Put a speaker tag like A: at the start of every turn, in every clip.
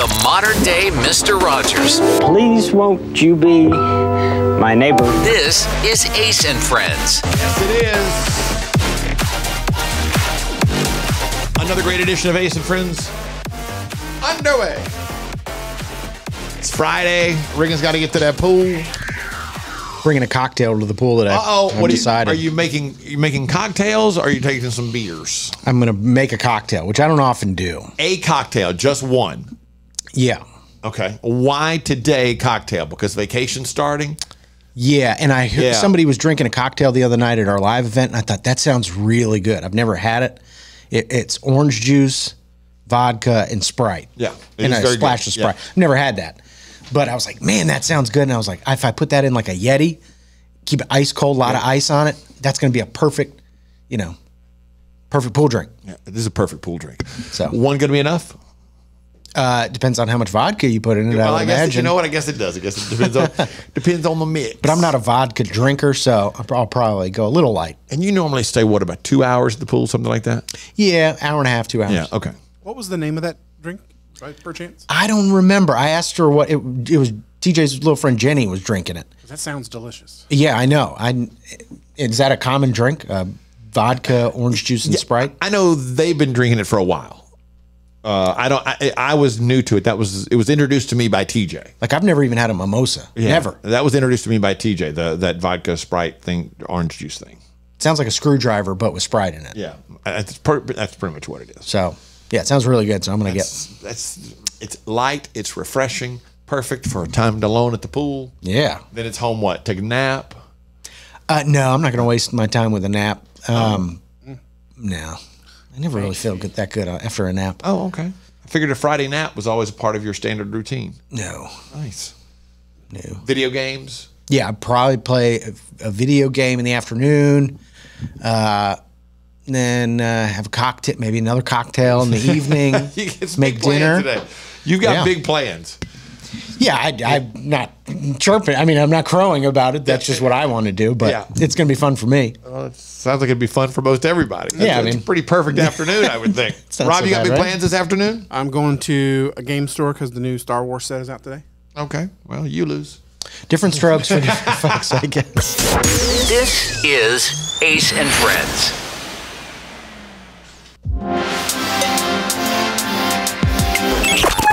A: the modern-day Mr. Rogers.
B: Please won't you be my neighbor?
A: This is Ace and Friends.
C: Yes, it is. Another great edition of Ace and Friends underway. It's Friday. Regan's got to get to that pool.
D: Bringing a cocktail to the pool today.
C: What decided. Are you making cocktails, or are you taking some beers?
D: I'm going to make a cocktail, which I don't often do.
C: A cocktail, just one.
D: Yeah.
C: Okay. Why today cocktail? Because vacation's starting?
D: Yeah, and I heard somebody was drinking a cocktail the other night at our live event, and I thought, that sounds really good. I've never had it. It's orange juice, vodka, and Sprite.
C: Yeah.
D: And a splash of Sprite. I've never had that. But I was like, man, that sounds good. And I was like, if I put that in like a Yeti, keep it ice cold, a lot of ice on it, that's going to be a perfect, perfect pool drink.
C: Yeah, this is a perfect pool drink.
D: So
C: one going to be enough?
D: Depends on how much vodka you put in it.
C: Well, I guess you know what? I guess it does. I guess it depends on the mix.
D: But I'm not a vodka drinker, so I'll probably go a little light.
C: And you normally stay about 2 hours at the pool, something like that?
D: Yeah, hour and a half, 2 hours.
C: Yeah, okay.
E: What was the name of that drink, per chance?
D: I don't remember. I asked her what it was. TJ's little friend Jenny was drinking it.
E: That sounds delicious.
D: Yeah, I know. Is that a common drink? Vodka, orange juice, and Sprite?
C: I know they've been drinking it for a while. I was new to it. It was introduced to me by TJ.
D: Like, I've never even had a mimosa.
C: Yeah,
D: never.
C: That was introduced to me by TJ. That vodka Sprite thing, orange juice thing.
D: Sounds like a screwdriver, but with Sprite in it.
C: Yeah, that's pretty much what it is.
D: So yeah, it sounds really good. So I'm gonna
C: it's light. It's refreshing. Perfect for a time alone at the pool.
D: Yeah.
C: Then it's home. What? Take a nap.
D: No, I'm not gonna waste my time with a nap. No. I never really feel that good after a nap.
C: Oh, okay. I figured a Friday nap was always a part of your standard routine.
D: No.
C: Nice.
D: No.
C: Video games?
D: Yeah, I'd probably play a video game in the afternoon. Then have a cocktail, maybe another cocktail in the evening.
C: You get
D: make dinner
C: today. You've got big plans.
D: Yeah, I'm not chirping. I mean, I'm not crowing about it. That's just what I want to do, but it's going to be fun for me.
C: Well, it sounds like it'd be fun for most everybody. It's a pretty perfect afternoon, I would think. Rob, you got big plans this afternoon?
E: I'm going to a game store because the new Star Wars set is out today.
C: Okay, well, you lose.
D: Different strokes for different folks, I guess.
A: This is Ace and Friends.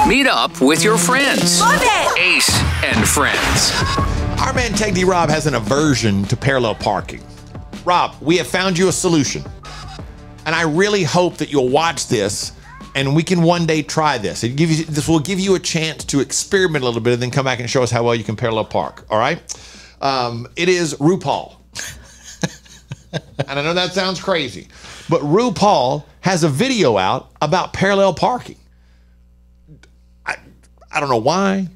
A: Meet up with your friends.
F: Love it!
A: Ace and Friends.
C: Our man Tech D Rob has an aversion to parallel parking. Rob, we have found you a solution. And I really hope that you'll watch this and we can one day try this. This will give you a chance to experiment a little bit and then come back and show us how well you can parallel park. All right? It is RuPaul. And I know that sounds crazy, but RuPaul has a video out about parallel parking. I don't know why.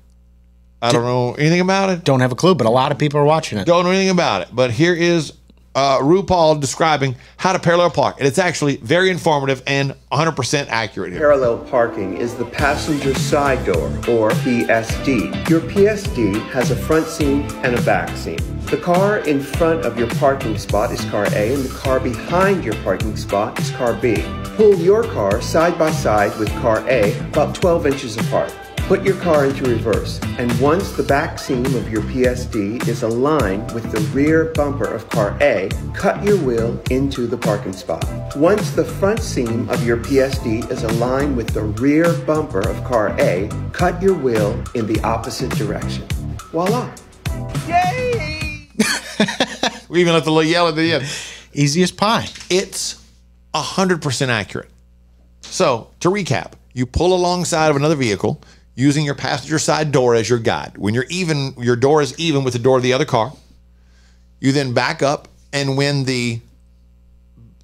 C: I don't know anything about it.
D: Don't have a clue, but a lot of people are watching it.
C: Don't know anything about it. But here is RuPaul describing how to parallel park. And it's actually very informative and 100% accurate here.
G: Parallel parking is the passenger side door, or PSD. Your PSD has a front seam and a back seam. The car in front of your parking spot is car A, and the car behind your parking spot is car B. Pull your car side by side with car A about 12 inches apart. Put your car into reverse, and once the back seam of your PSD is aligned with the rear bumper of car A, cut your wheel into the parking spot. Once the front seam of your PSD is aligned with the rear bumper of car A, cut your wheel in the opposite direction. Voila!
C: Yay! We even let the little yell at the end.
D: Easy as pie.
C: It's 100% accurate. So, to recap, you pull alongside of another vehicle using your passenger side door as your guide. When your door is even with the door of the other car. You then back up, and when the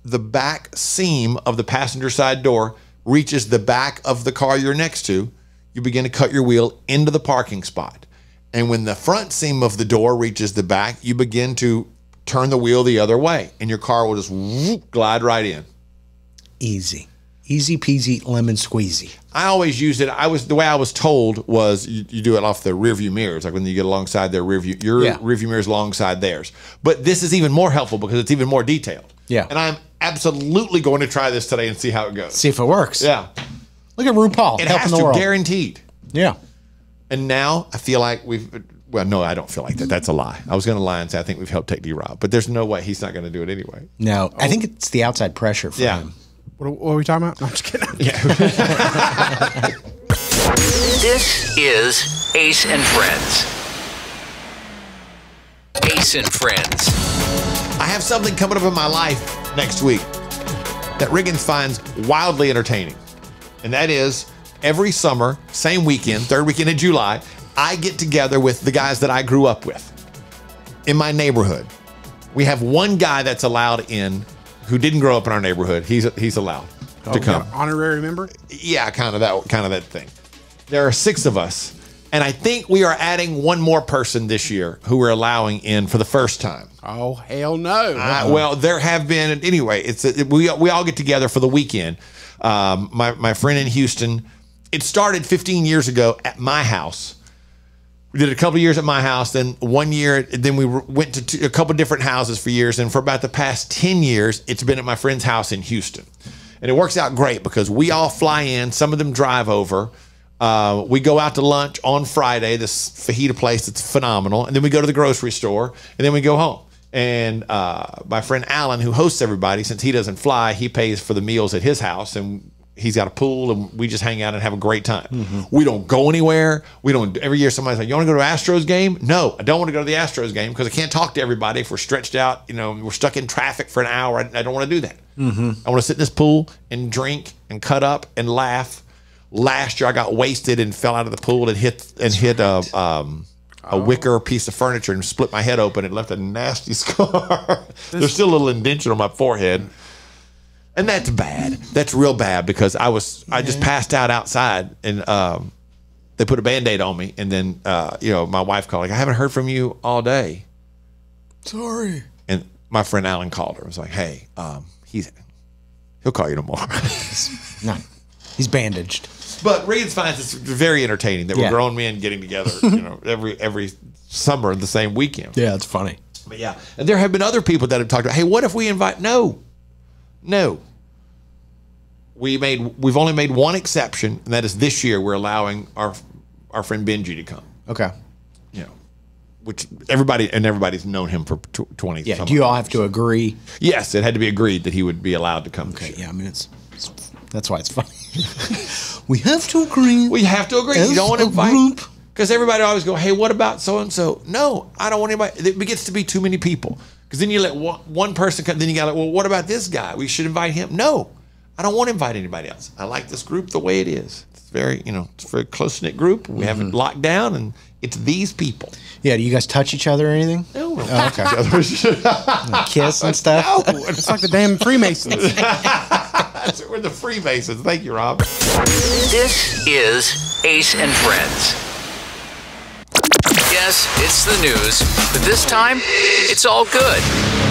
C: back seam of the passenger side door reaches the back of the car you're next to, you begin to cut your wheel into the parking spot. And when the front seam of the door reaches the back, you begin to turn the wheel the other way, and your car will just glide right in.
D: Easy. Easy peasy lemon squeezy.
C: I always used it. The way I was told was you do it off the rearview mirrors, like when you get alongside their rearview, your rearview mirrors alongside theirs. But this is even more helpful because it's even more detailed.
D: Yeah.
C: And I'm absolutely going to try this today and see how it goes.
D: See if it works.
C: Yeah.
D: Look at RuPaul
C: It
D: helping
C: has
D: the
C: to,
D: world.
C: guaranteed.
D: Yeah.
C: And now I feel like well, no, I don't feel like that. That's a lie. I was going to lie and say I think we've helped take D-Rob, but there's no way he's not going to do it anyway.
D: No, I think it's the outside pressure for him.
E: What are we talking about? No, I'm just kidding.
A: This is Ace and Friends. Ace and Friends.
C: I have something coming up in my life next week that Riggins finds wildly entertaining. And that is every summer, same weekend, third weekend in July, I get together with the guys that I grew up with in my neighborhood. We have one guy that's allowed in who didn't grow up in our neighborhood. He's allowed to come.
E: Honorary member?
C: Yeah, kind of that thing. There are 6 of us, and I think we are adding one more person this year who we're allowing in for the first time.
E: Oh, hell no.
C: Well, there have been anyway. We all get together for the weekend. My friend in Houston. It started 15 years ago at my house. We did a couple of years at my house, then 1 year, then we went to a couple different houses for years, and for about the past 10 years, it's been at my friend's house in Houston. And it works out great because we all fly in, some of them drive over. We go out to lunch on Friday, this fajita place that's phenomenal, and then we go to the grocery store, and then we go home. And my friend Alan, who hosts everybody, since he doesn't fly, he pays for the meals at his house, and he's got a pool, and we just hang out and have a great time. We don't go anywhere. We don't. Every year somebody's like, you want to go to Astros game? No, I don't want to go to the Astros game because I can't talk to everybody if we're stretched out. We're stuck in traffic for an hour. I don't want to do that. I want to sit in this pool and drink and cut up and laugh. Last year I got wasted and fell out of the pool and hit a wicker piece of furniture and split my head open and left a nasty scar. There's still a little indentation on my forehead. And that's bad. That's real bad because I just passed out outside and they put a Band-Aid on me. And then, my wife called, like, I haven't heard from you all day.
D: Sorry.
C: And my friend Alan called her. I was like, hey, he'll call you tomorrow.
D: No, he's bandaged.
C: But Riggins finds it's very entertaining that we're grown men getting together, every summer the same weekend.
D: Yeah, it's funny.
C: But yeah, and there have been other people that have talked about, hey, what if we invite? No. We've only made one exception, and that is this year we're allowing our friend Benji to come.
D: Okay.
C: Which everybody's known him for 20.
D: Yeah. Do you all have to agree?
C: Yes, it had to be agreed that he would be allowed to come.
D: Okay. Yeah. I mean, that's why it's funny. We have to agree.
C: We have to agree. You don't want to invite because everybody always go, hey, what about so and so? No, I don't want anybody. It gets to be too many people because then you let one person come. Then you got like, well, what about this guy? We should invite him. No, I don't want to invite anybody else. I like this group the way it is. It's very, it's a very close knit group. We have it locked down, and it's these people.
D: Yeah. Do you guys touch each other or anything?
C: No.
D: Okay. Kiss and stuff.
C: No.
E: It's like the damn Freemasons.
C: We're the Freemasons. Thank you, Rob.
A: This is Ace and Friends. Yes, it's the news, but this time, it's all good.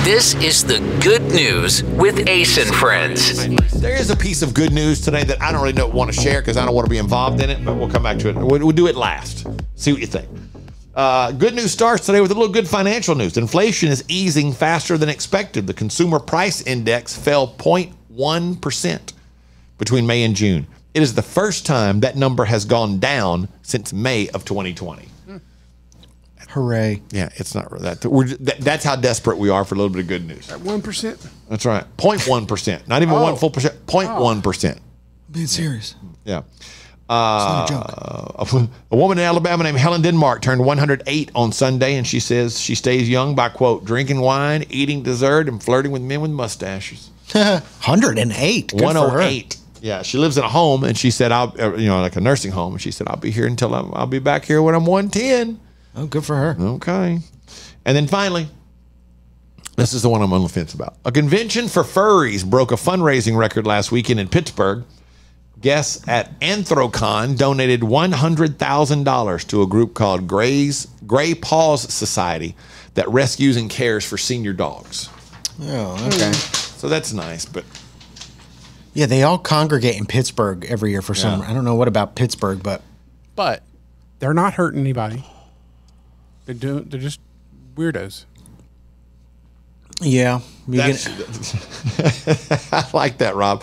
A: This is the good news with Ace and Friends.
C: There is a piece of good news today that I don't really want to share because I don't want to be involved in it, but we'll come back to it. We'll do it last. See what you think. Good news starts today with a little good financial news. Inflation is easing faster than expected. The consumer price index fell 0.1% between May and June. It is the first time that number has gone down since May of 2020.
D: Hooray.
C: Yeah, it's not that. That's how desperate we are for a little bit of good news.
E: At 1%?
C: That's right. 0.1%. Not even 1 full percent. 0.1%.
D: Being serious.
C: Yeah.
D: It's not a joke.
C: A woman in Alabama named Helen Denmark turned 108 on Sunday, and she says she stays young by, quote, drinking wine, eating dessert, and flirting with men with mustaches.
D: 108. Good
C: 108. Yeah, she lives in a home, and she said, like a nursing home, and she said, I'll be here until I'll be back here when I'm 110.
D: Oh, good for her.
C: Okay. And then finally, this is the one I'm on the fence about. A convention for furries broke a fundraising record last weekend in Pittsburgh. Guests at Anthrocon donated $100,000 to a group called Gray Paws Society that rescues and cares for senior dogs.
D: Oh, okay.
C: So that's nice, but...
D: Yeah, they all congregate in Pittsburgh every year for some... I don't know what about Pittsburgh, but...
E: But they're not hurting anybody. They're just weirdos.
D: Yeah.
C: I like that, Rob.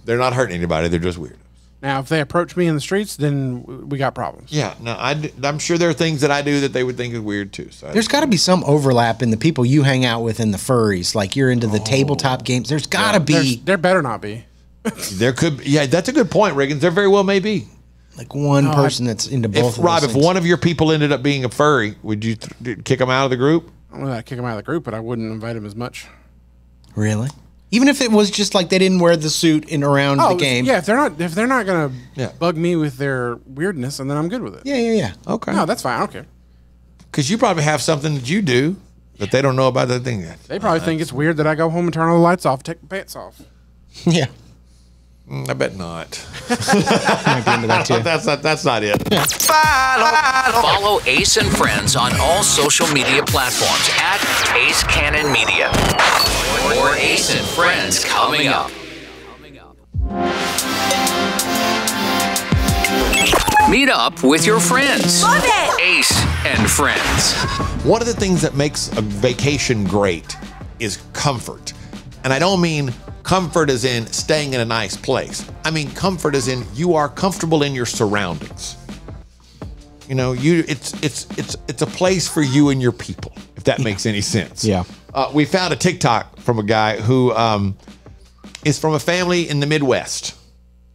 C: They're not hurting anybody. They're just weirdos.
E: Now, if they approach me in the streets, then we got problems.
C: Yeah, no, I'm sure there are things that I do that they would think is weird too. So
D: There's got to be some overlap in the people you hang out with and the furries. Like you're into the tabletop games. There's got to be.
E: There better not be.
C: there could be. Yeah, that's a good point, Riggins. There very well may be.
D: Like one person that's into both of those
C: if
D: things.
C: one of your people ended up being a furry, would you kick them out of the group?
E: I don't know that I'd kick them out of the group, but I wouldn't invite them as much.
D: Really? Even if it was just like they didn't wear the suit in around the game.
E: Yeah, if they're not gonna bug me with their weirdness, and then I'm good with it.
D: Yeah.
C: Okay.
E: No, that's fine. I don't care.
C: Because you probably have something that you do that they don't know about that thing yet.
E: They probably think it's weird that I go home and turn all the lights off, take the pants off.
D: Yeah.
C: I bet not.
D: Might be into that too.
C: That's not it.
A: Follow Ace and Friends on all social media platforms at Ace Cannon Media. More Ace and Friends coming up. Meet up with your friends.
F: Love it!
A: Ace and Friends.
C: One of the things that makes a vacation great is comfort. And I don't mean comfort as in staying in a nice place. I mean comfort as in you are comfortable in your surroundings. You know, it's a place for you and your people, if that makes any sense.
D: Yeah.
C: We found a TikTok from a guy who is from a family in the Midwest.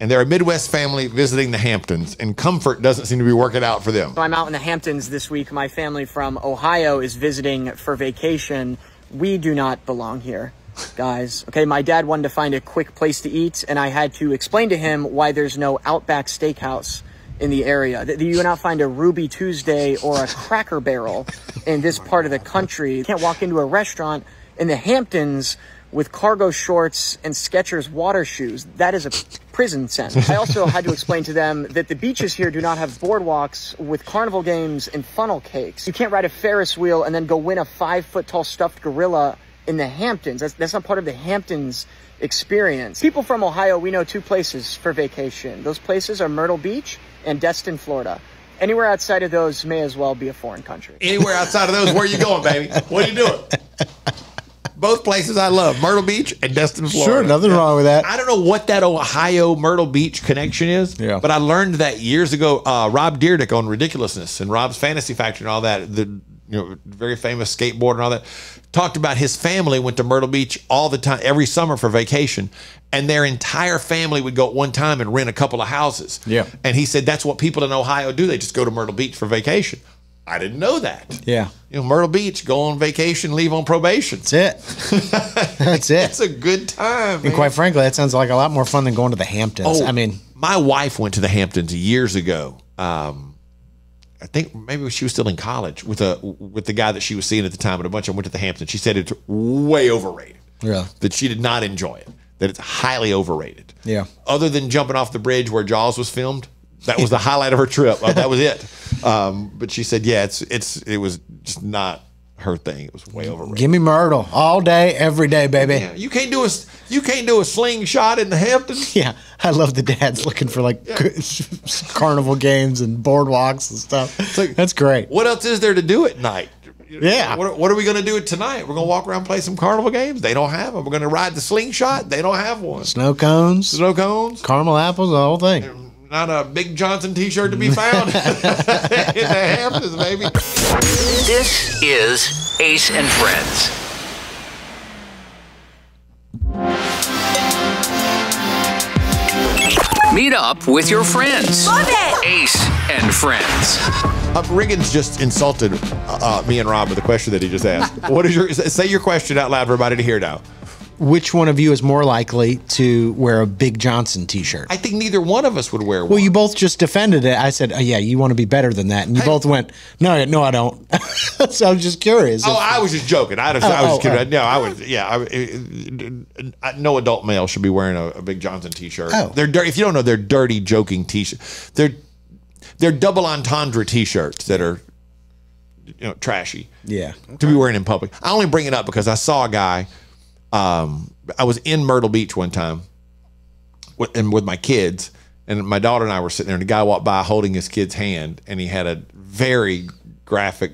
C: And they're a Midwest family visiting the Hamptons, and comfort doesn't seem to be working out for them.
H: I'm out in the Hamptons this week. My family from Ohio is visiting for vacation. We do not belong here, guys. Okay, my dad wanted to find a quick place to eat, and I had to explain to him why there's no Outback Steakhouse in the area. You will not find a Ruby Tuesday or a Cracker Barrel in this part of the country. You can't walk into a restaurant in the Hamptons with cargo shorts and Skechers water shoes. That is a prison sentence. I also had to explain to them that the beaches here do not have boardwalks with carnival games and funnel cakes. You can't ride a Ferris wheel and then go win a 5-foot-tall stuffed gorilla in the Hamptons. That's not part of the Hamptons experience. People from Ohio, we know 2 places for vacation. Those places are Myrtle Beach and Destin, Florida. Anywhere outside of those may as well be a foreign country.
C: Anywhere outside of those, where are you going, baby? What are you doing? Both places I love, Myrtle Beach and Destin, Florida.
D: Sure, nothing wrong with that.
C: I don't know what that Ohio Myrtle Beach connection is, but I learned that years ago. Rob Dyrdek on Ridiculousness and Rob's Fantasy Factory and all that, the very famous skateboarder and all that, talked about his family went to Myrtle Beach all the time, every summer for vacation, and their entire family would go at one time and rent a couple of houses. Yeah, and he said that's what people in Ohio do. They just go to Myrtle Beach for vacation. I didn't know that.
D: Yeah.
C: Myrtle Beach, go on vacation, leave on probation.
D: That's it. That's it.
C: It's a good time, man.
D: And quite frankly, that sounds like a lot more fun than going to the Hamptons. I mean,
C: my wife went to the Hamptons years ago. I think maybe she was still in college with the guy that she was seeing at the time, and a bunch of them went to the Hamptons. She said it's way overrated.
D: Yeah. That
C: she did not enjoy it. That it's highly overrated.
D: Yeah.
C: Other than jumping off the bridge where Jaws was filmed, that was the highlight of her trip. That was it. But she said, yeah, it was just not her thing. It was way overrated.
D: Give me Myrtle all day, every day, baby.
C: Yeah, you can't do a slingshot in the Hamptons.
D: Yeah, I love the dads looking for carnival games and boardwalks and stuff. That's great.
C: What else is there to do at night?
D: Yeah.
C: What are we going to do tonight? We're going to walk around and play some carnival games? They don't have them. We're going to ride the slingshot? They don't have one.
D: Snow cones,
C: caramel
D: apples, the whole thing.
C: Not a Big Johnson t-shirt to be found in the Hamptons, baby.
A: This is Ace and Friends. Meet up with your friends.
F: Love it!
A: Ace and Friends.
C: Riggins just insulted me and Rob with the question that he just asked. What is say your question out loud for everybody to hear now.
D: Which one of you is more likely to wear a Big Johnson t-shirt?
C: I think neither one of us would wear one.
D: Well, you both just defended it. I said, yeah, you want to be better than that. And you both went, no, I don't. So I was just curious.
C: I was just joking. I was just kidding. No, I was, no adult male should be wearing a Big Johnson t-shirt.
D: Oh.
C: They're dirty. If you don't know, they're dirty, joking t-shirts. They're double entendre t-shirts that are, trashy.
D: Yeah.
C: To be wearing in public. I only bring it up because I saw a guy. I was in Myrtle Beach one time with my kids, and my daughter and I were sitting there, and a guy walked by holding his kid's hand, and he had a very graphic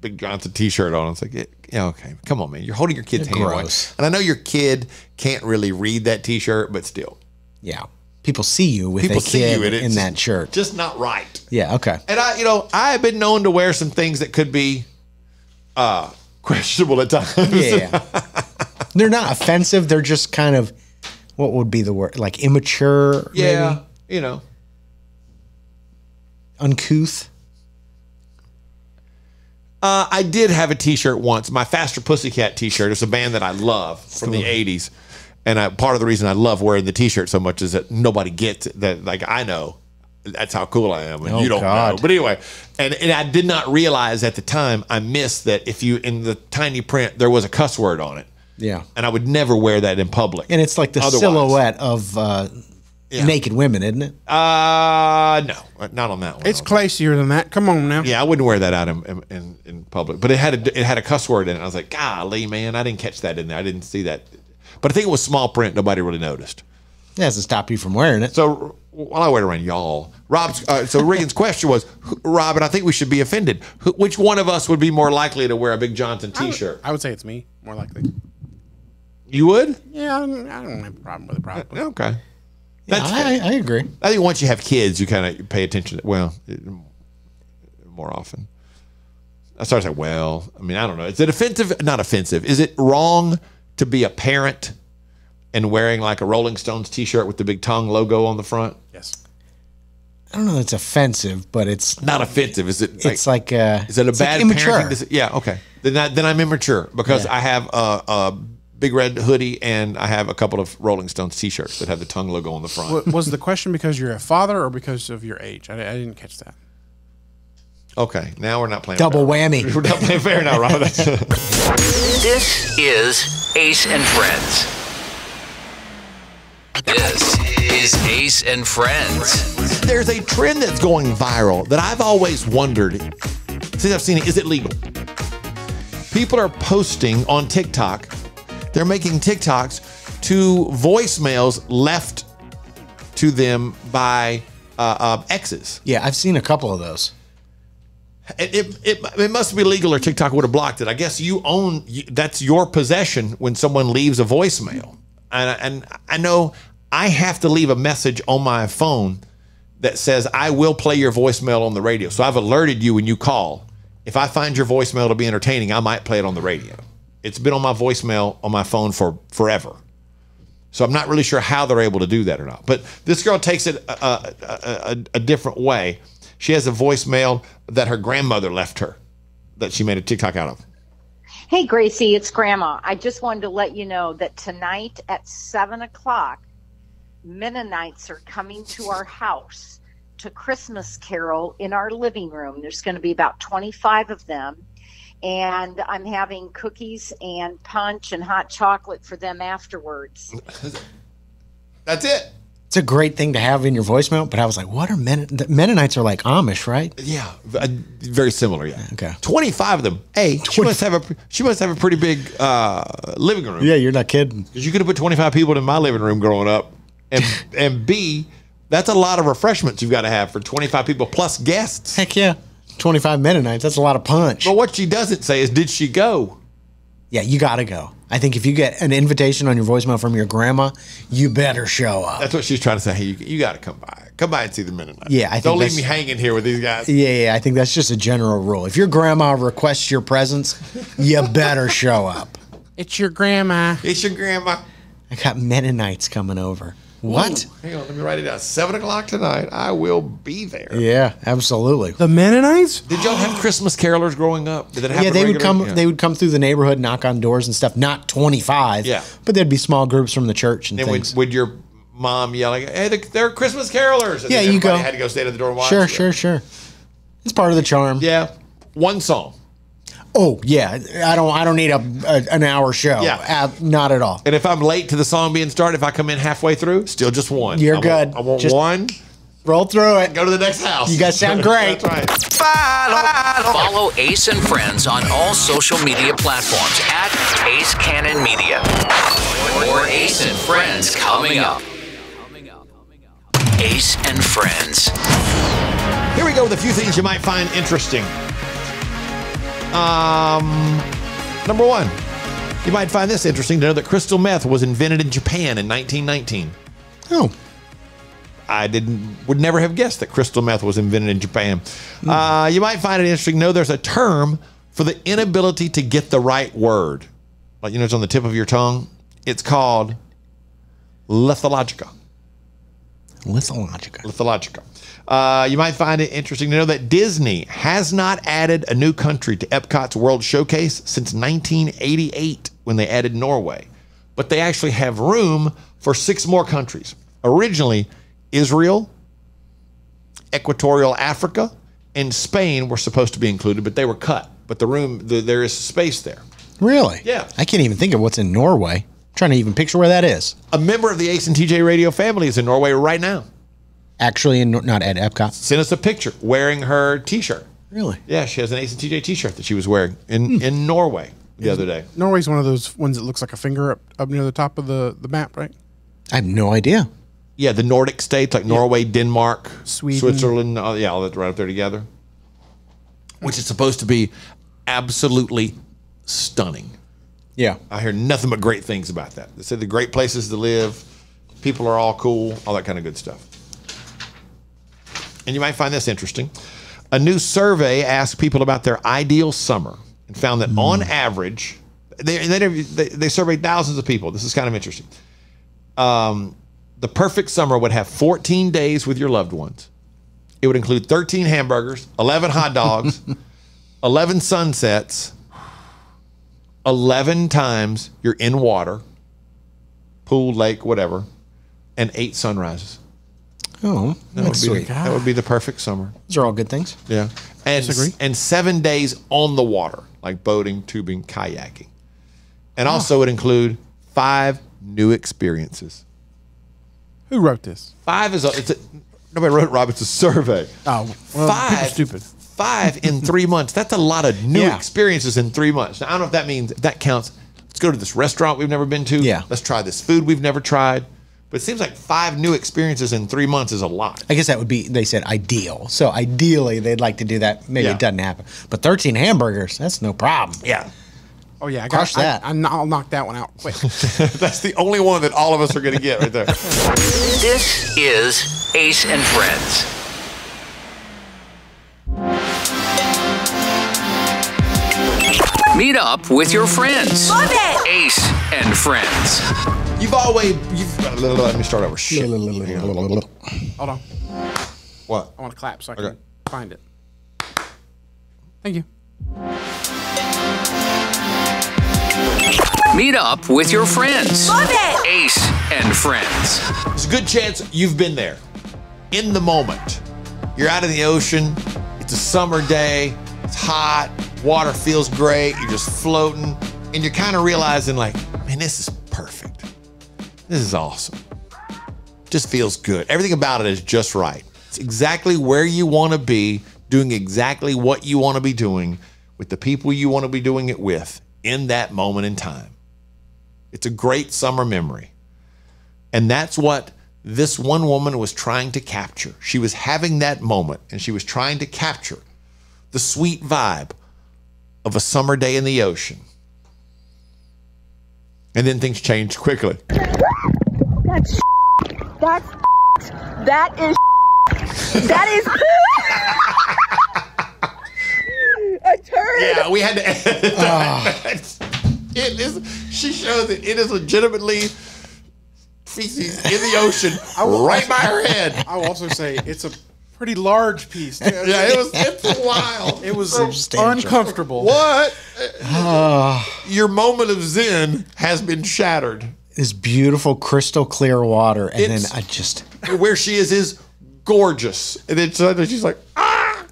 C: Big Johnson t-shirt on. I was like, yeah, okay, come on, man. You're holding your kid's hand.
D: Gross.
C: And I know your kid can't really read that t-shirt, but still.
D: Yeah. people see you with
C: People
D: a
C: see
D: kid
C: you, and it's
D: in that shirt.
C: Just not right.
D: Yeah, okay.
C: And I have been known to wear some things that could be questionable at times.
D: Yeah. They're not offensive. They're just kind of, what would be the word? Like immature,
C: Yeah,
D: maybe?
C: you know.
D: Uncouth.
C: I did have a T-shirt once. My Faster Pussycat T-shirt. It's a band that I love from the '80s, and part of the reason I love wearing the T-shirt so much is that nobody gets it. That like I know that's how cool I am, and
D: Oh,
C: you don't
D: God.
C: know. But anyway, and I did not realize at the time I missed that if you in the tiny print there was a cuss word on it.
D: Yeah.
C: And I would never wear that in public.
D: And it's like the
C: Otherwise.
D: silhouette of naked women, isn't it?
C: No, not on that one.
E: It's classier than that. Come on now.
C: Yeah, I wouldn't wear that out in public. But it had a cuss word in it. I was like, golly, man, I didn't catch that in there. I didn't see that. But I think it was small print. Nobody really noticed.
D: That doesn't stop you from wearing it.
C: So while I wear it around y'all, so Regan's question was, Rob, and I think we should be offended. Which one of us would be more likely to wear a Big Johnson T-shirt?
E: I would say it's me, more likely.
C: You would?
E: Yeah, I don't have a problem with it, probably.
C: Okay.
D: Yeah,
C: That's fair.
D: I agree.
C: I think once you have kids, you kind of pay attention. More often. I started to say, I mean, I don't know. Is it offensive? Not offensive. Is it wrong to be a parent and wearing like a Rolling Stones T-shirt with the big tongue logo on the front?
E: Yes.
D: I don't know if it's offensive, but it's
C: Not offensive. Is it?
D: it's like
C: Is it a
D: it's like
C: bad
D: immature.
C: parenting? Yeah. Okay. Then I'm immature because
D: Yeah.
C: I have a big red hoodie and I have a couple of Rolling Stones T-shirts that have the tongue logo on the front.
E: Was the question because you're a father or because of your age? I didn't catch that.
C: Okay. Now we're not playing
D: Double
C: fair.
D: whammy.
C: We're not playing fair now, Robert.
A: This is Ace and Friends. This is Ace and Friends.
C: There's a trend that's going viral that I've always wondered since I've seen it. Is it legal? People are posting on TikTok. They're making TikToks to voicemails left to them by exes.
D: Yeah, I've seen a couple of those.
C: It must be legal or TikTok would have blocked it. I guess that's your possession when someone leaves a voicemail. And I know I have to leave a message on my phone that says, I will play your voicemail on the radio. So I've alerted you when you call. If I find your voicemail to be entertaining, I might play it on the radio. It's been on my voicemail on my phone for forever. So I'm not really sure how they're able to do that or not. But this girl takes it a different way. She has a voicemail that her grandmother left her that she made a TikTok out of.
F: Hey, Gracie, it's Grandma. I just wanted to let you know that tonight at 7 o'clock, Mennonites are coming to our house to Christmas carol in our living room. There's going to be about 25 of them. And I'm having cookies and punch and hot chocolate for them afterwards.
C: That's it.
D: It's a great thing to have in your voicemail, but I was like, what are Mennonites are like Amish, right?
C: Yeah, very similar. Yeah.
D: Okay.
C: 25 of them. Hey, she must have a pretty big living room.
D: Yeah, you're not kidding.
C: Because you could have put 25 people in my living room growing up, and B, that's a lot of refreshments you've got to have for 25 people plus guests.
D: Heck yeah. 25 Mennonites. That's a lot of punch.
C: But what she doesn't say is, did she go?
D: Yeah, you got to go. I think if you get an invitation on your voicemail from your grandma, you better show up.
C: That's what she's trying to say. Hey, you got to come by. Come by and see the Mennonites.
D: Yeah, I think
C: don't leave
D: that's-
C: me hanging here with these guys.
D: Yeah, I think that's just a general rule. If your grandma requests your presence, you better show up.
E: It's your grandma.
C: It's your grandma.
D: I got Mennonites coming over. What?
C: Ooh, hang on, let me write it down. 7 o'clock tonight. I will be there.
D: Yeah, absolutely.
E: The Mennonites?
C: Did y'all have Christmas carolers growing up? Did it happen
D: Yeah, they would
C: regularly?
D: come.
C: Yeah.
D: They would come through the neighborhood, knock on doors and stuff. Not 25.
C: Yeah.
D: but there'd be small groups from the church and
C: And
D: things.
C: would your mom yell, like, hey, they're Christmas carolers? And
D: Yeah,
C: then
D: you
C: everybody
D: go.
C: had to go stand at the door and watch.
D: Sure. It's part of the charm.
C: Yeah. One song.
D: Oh yeah, I don't need an hour show.
C: Yeah.
D: Not at all.
C: And if I'm late to the song being started, if I come in halfway through, still just one.
D: You're
C: I
D: good.
C: Want, I want
D: Just
C: one.
D: Roll through it.
C: Go to the next house.
D: You guys sound great.
C: That's right.
A: Follow Ace and Friends on all social media platforms at Ace Cannon Media. More Ace and Friends coming up. Ace and Friends.
C: Here we go with a few things you might find interesting. Number one, you might find this interesting to know that crystal meth was invented in Japan in 1919.
D: Oh,
C: I would never have guessed that crystal meth was invented in Japan. You might find it interesting to know there's a term for the inability to get the right word. Like, it's on the tip of your tongue. It's called lithologica. Lithologica. You might find it interesting to know that Disney has not added a new country to Epcot's World Showcase since 1988 when they added Norway. But they actually have room for 6 more countries. Originally, Israel, Equatorial Africa, and Spain were supposed to be included, but they were cut. But there is space there.
D: Really?
C: Yeah.
D: I can't even think of what's in Norway. I'm trying to even picture where that is.
C: A member of the Ace and TJ Radio family is in Norway right now.
D: Actually, not at Epcot.
C: Sent us a picture wearing her T-shirt.
D: Really?
C: Yeah, she has an Ace and TJ T-shirt that she was wearing in Norway the other day.
E: Norway's one of those ones that looks like a finger up near the top of the map, right?
D: I have no idea.
C: Yeah, the Nordic states like Norway, Denmark,
E: Sweden.
C: Switzerland. All that's right up there together. Which is supposed to be absolutely stunning.
D: Yeah.
C: I hear nothing but great things about that. They say the great places to live, people are all cool, all that kind of good stuff. And you might find this interesting. A new survey asked people about their ideal summer and found that on average, they surveyed thousands of people. This is kind of interesting. The perfect summer would have 14 days with your loved ones. It would include 13 hamburgers, 11 hot dogs, 11 sunsets, 11 times you're in water, pool, lake, whatever, and 8 sunrises.
D: Oh, that's sweet.
C: That would be the perfect summer.
D: Those are all good things.
C: Yeah. And 7 days on the water, like boating, tubing, kayaking. And also it would include 5 new experiences.
E: Who wrote this?
C: 5 nobody wrote it, Rob. It's a survey.
E: Oh, well,
C: 5.
E: Stupid.
C: 5 in 3 months. That's a lot of new experiences in 3 months. Now, I don't know if that means, if that counts. Let's go to this restaurant we've never been to.
D: Yeah.
C: Let's try this food we've never tried. But it seems like 5 new experiences in 3 months is a lot.
D: I guess that would be, they said ideal. So ideally, they'd like to do that. Maybe it doesn't happen. But 13 hamburgers, that's no problem.
C: Yeah.
E: Oh, yeah.
D: Crush that.
E: I'll knock that one out quick.
C: That's the only one that all of us are going to get right there.
A: This is Ace and Friends. Meet up with your friends.
I: Love it!
A: Ace and Friends.
C: Let me start over. Shit.
E: Hold on.
C: What?
E: I want to clap so I can find it. Thank you.
A: Meet up with your friends.
I: Love it!
A: Ace and Friends.
C: There's a good chance you've been there. In the moment. You're out in the ocean. It's a summer day. It's hot. Water feels great. You're just floating. And you're kind of realizing like, man, this is perfect. This is awesome. Just feels good. Everything about it is just right. It's exactly where you want to be, doing exactly what you want to be doing with the people you want to be doing it with in that moment in time. It's a great summer memory. And that's what this one woman was trying to capture. She was having that moment and she was trying to capture the sweet vibe of a summer day in the ocean. And then things changed quickly.
I: That is a turd.
C: Yeah, we had to edit that. It is. She shows that it is legitimately feces in the ocean right by her head.
E: I will also say it's a pretty large piece.
C: Yeah, it's wild.
E: It was
D: Substantial.
E: uncomfortable.
C: What? Your moment of zen has been shattered.
D: This beautiful crystal clear water. And then I just...
C: Where she is gorgeous. And then suddenly she's like, ah!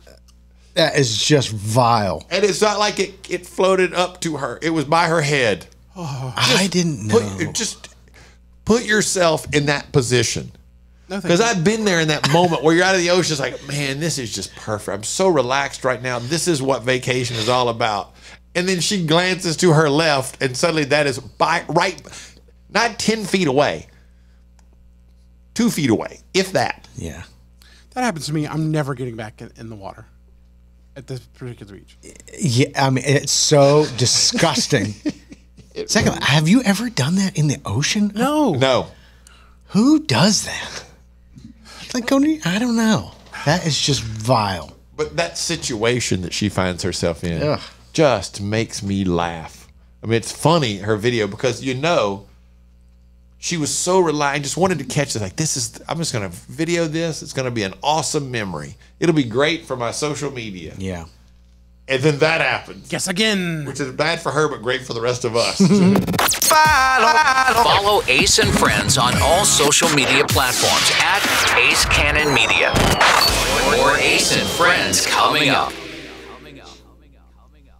D: That is just vile.
C: And it's not like it floated up to her. It was by her head.
D: I didn't know.
C: Just put yourself in that position.
E: No,
C: Because I've been there in that moment where you're out of the ocean. It's like, man, this is just perfect. I'm so relaxed right now. This is what vacation is all about. And then she glances to her left, and suddenly that is not 10 feet away, 2 feet away, if that.
D: Yeah.
E: That happens to me. I'm never getting back in the water at this particular beach.
D: Yeah, I mean, it's so disgusting. Second, have you ever done that in the ocean?
E: No.
C: No.
D: Who does that? Like, I don't know. That is just vile.
C: But that situation that she finds herself in
D: Ugh.
C: just makes me laugh. I mean, it's funny, her video, because she was so reliant, just wanted to catch it. Like, I'm just going to video this. It's going to be an awesome memory. It'll be great for my social media.
D: Yeah.
C: And then that happens.
E: Guess again.
C: Which is bad for her, but great for the rest of us.
A: Follow Ace and Friends on all social media platforms at Ace Cannon Media. More Ace and Friends coming up.